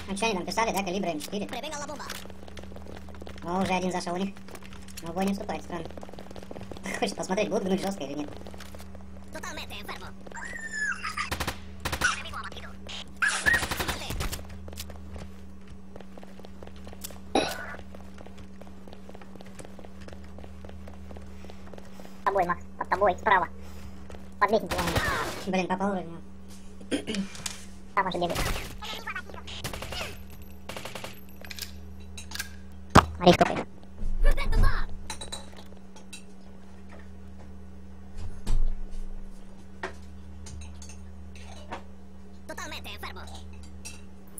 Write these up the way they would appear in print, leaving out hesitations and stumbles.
А что они там писали, да, калибра М4? О, уже один зашел у них. Но в бой не вступает, странно. Хочешь посмотреть, будут гнуть жестко или нет? Под тобой, Макс, под тобой, справа. Под лестницей. Блин, попал вроде. Там уже бегает. Смотри, сколько их.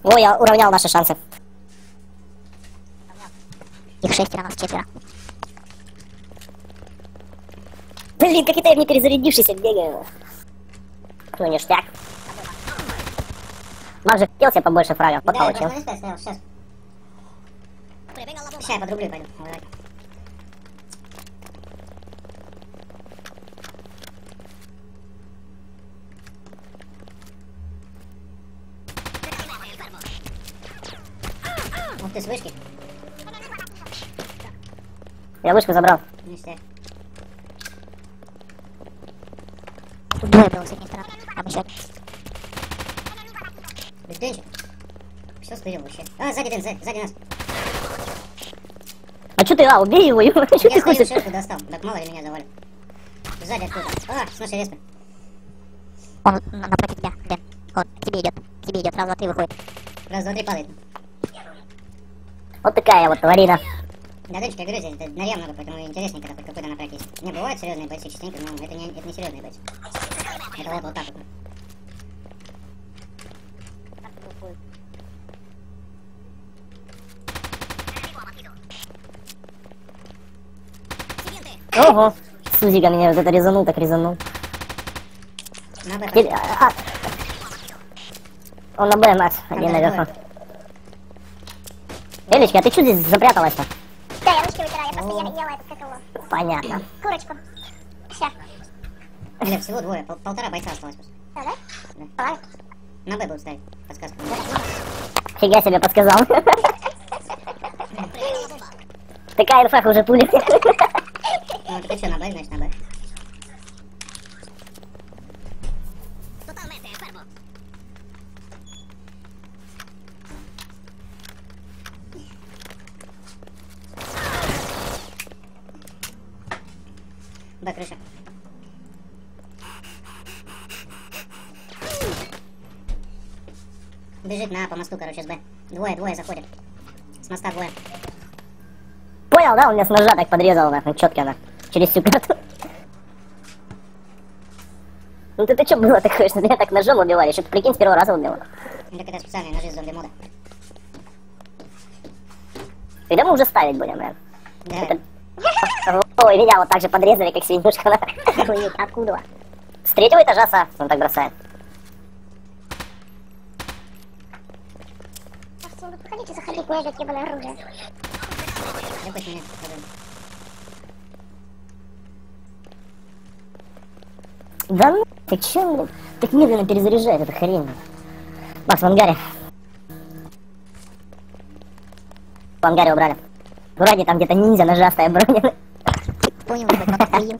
О, я уравнял наши шансы. Их 6, а нас 4. Блин, какие-то я не перезарядившийся бегаю. Ну, ништяк. Мак же хотел себе побольше фрагов, вот да, получил. я стоял, сейчас. Сейчас я подрублю пойду. Давай. Ух ты, с вышки. Я вышку забрал. Ништяк. Тут двое было с одной стороны. Там еще один. Бетончик. Что стырил вообще? А, сзади нас. А чё ты, убей его, чё Я ты стою, хочешь? шерку достал. Так мало ли меня завалит. Сзади откуда? А, с нашей респы. Он напротив тебя, Дэн. Он к тебе идет. К тебе идет. Раз, два, три выходит. Раз, два, три падает. Вот такая вот тварина. Да, Денчик, я говорю, здесь нарья много, поэтому интереснее, когда хоть какой-то напряг есть. Не, бывают серьезные бойцы частенько, но это не серьезные бойцы. Это вот так вот. Ого, Сузика меня вот это резанул, так резанул. На Б. Он на Б, Макс, один наверху. Элечка, а ты что здесь запряталась-то? Да, я ручки вытираю. Я просто ела это, как его. Понятно. Курочку. Все. Бля, всего двое, полтора бойца осталось просто. Да? Да. Ладно. На Б будут ставить, подсказка. Фига себе подсказал. Такая инфа уже пули. Ну, ты что, на Б, значит, на Б. Б, крыша. Бежит на А по мосту, короче, с Б. Двое заходят. С моста двое. Понял, да? Он меня с ножа так подрезал, нахуй, четко, на. Через всю карту. Ну ты что было такое, что меня так ножом убивали? Что-то, прикинь, с первого раза убил. Так это специальные ножи зомби-мода. Когда мы уже ставить будем, наверное? Да. Это... Ой, меня вот так же подрезали, как свинюшка. Охуеть, откуда? С третьего этажа, Са, он так бросает. Можете не подходите, заходить, не ждать ебаное оружие. Я хоть меня подожди. Да ну, ты чё, блин? Так медленно перезаряжает эта хрень. Макс, в ангаре. В ангаре убрали. Вроде там где-то ниндзя ножастая броня. Понял, ебать, охуел.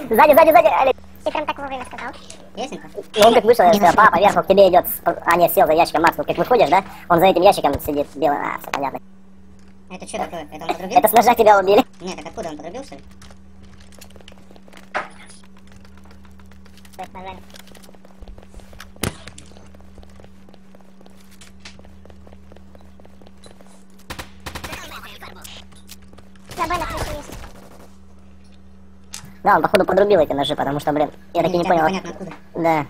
Сзади, Алекс. Ты прям так вовремя сказал. Ясненько? Ну он как вышел, я сказал, папа, вверху к тебе идет. А, нет, сел за ящиком, Макс, вот как выходишь, да? Он за этим ящиком сидит, белый, все понятно. Это что такое? Это он подрубил? Это с ножа тебя убили? Нет, так откуда он подрубил, что ли? Так, нажали. На Б на крыше есть. Да, он походу подрубил эти ножи, потому что, блин, я так и не понял. Непонятно откуда. Да.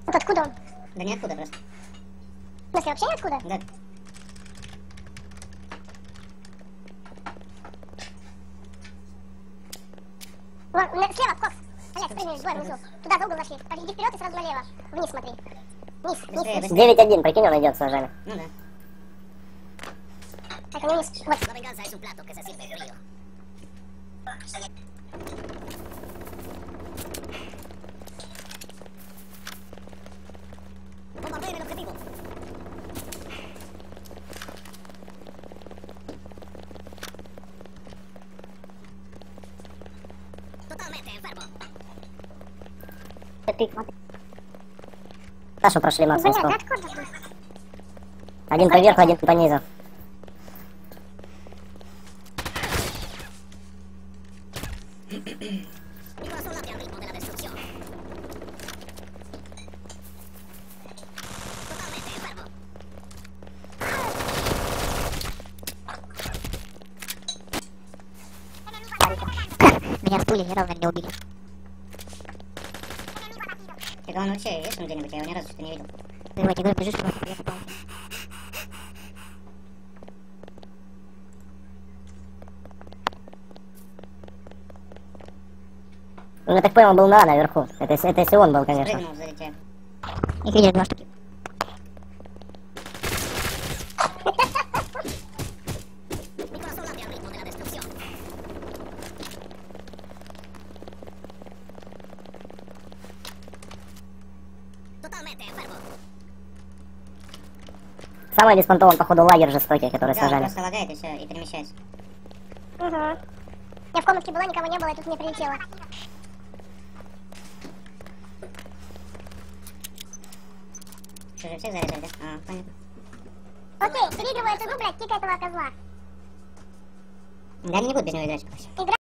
Вот откуда он? Да ниоткуда просто. В смысле, вообще ниоткуда? Да. Вон, слева, Кокс. Олег, спрыгни, двое внизу. Туда, за угол зашли. Так, иди вперед и сразу налево. Вниз смотри. Вниз, Быстрее, вниз. быстрее. 9-1, прикинь, он идет с ножами. Ну да. Так, Они вниз. Вот. La venganza es un plato que se sirve frío. Bombardeen el objetivo. Totalmente enfermo. Сашу прошли максимум Блядь, 100. да откуда ты? Один по верху, один по низу. Меня с пулей ни разу не убили. Так он вообще есть он где-нибудь? Я его ни разу что-то не видел. Давайте, говорю, бежишь просто, я попал. Ну, я так понял, он был на А наверху. Это если он был, конечно. Прыгнул сзади тебя. Их видели 2 штуки. Самый беспонтовый, походу, лагерь жестокий, который Да, он сажали. просто лагает и все, и перемещается. Угу. Я в комнатке была, никого не было, и тут мне прилетело. Что же, всех заряжать, да? А, понятно. Окей, переигрывай эту игру, блядь, кика этого козла. Да они не будут без него играть. Игра